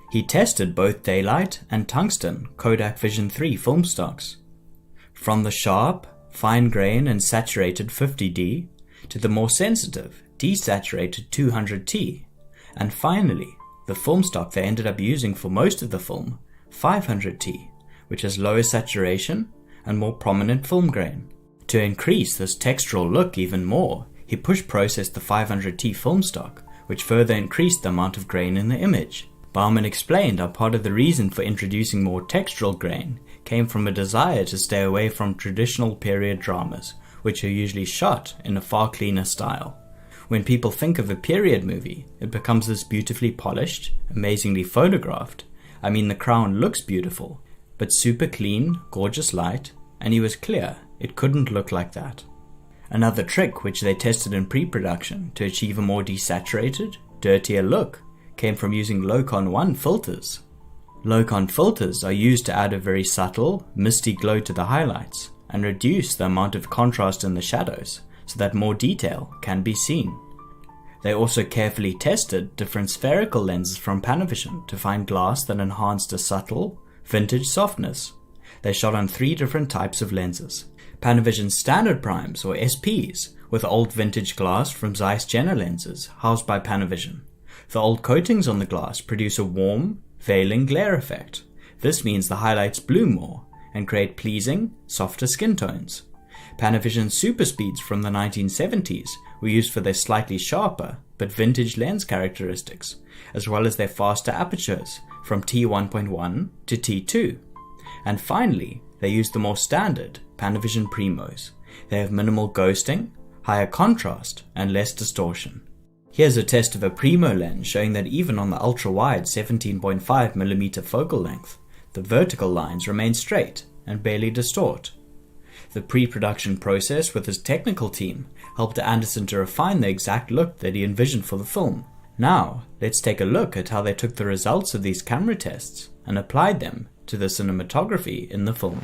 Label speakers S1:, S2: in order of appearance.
S1: He tested both daylight and tungsten Kodak Vision 3 film stocks. From the sharp, fine grain and saturated 50D to the more sensitive, desaturated 200T, and finally, the film stock they ended up using for most of the film, 500T, which has lower saturation and more prominent film grain. To increase this textural look even more, he push-processed the 500T film stock, which further increased the amount of grain in the image. Bauman explained how part of the reason for introducing more textural grain came from a desire to stay away from traditional period dramas, which are usually shot in a far cleaner style. When people think of a period movie, it becomes this beautifully polished, amazingly photographed. I mean, The Crown looks beautiful, but super clean, gorgeous light, and he was clear it couldn't look like that. Another trick which they tested in pre-production to achieve a more desaturated, dirtier look came from using Locon 1 filters. Locon filters are used to add a very subtle, misty glow to the highlights and reduce the amount of contrast in the shadows so that more detail can be seen. They also carefully tested different spherical lenses from Panavision to find glass that enhanced a subtle, vintage softness. They shot on 3 different types of lenses. Panavision's standard primes, or SPs, with old vintage glass from Zeiss Jenner lenses housed by Panavision. The old coatings on the glass produce a warm, veiling glare effect. This means the highlights bloom more and create pleasing, softer skin tones. Panavision's super speeds from the 1970s were used for their slightly sharper but vintage lens characteristics, as well as their faster apertures from T1.1 to T2. And finally, they used the more standard Panavision Primos. They have minimal ghosting, higher contrast, and less distortion. Here's a test of a Primo lens showing that even on the ultra-wide 17.5mm focal length, the vertical lines remain straight and barely distort. The pre-production process with his technical team helped Anderson to refine the exact look that he envisioned for the film. Now, let's take a look at how they took the results of these camera tests and applied them to the cinematography in the film.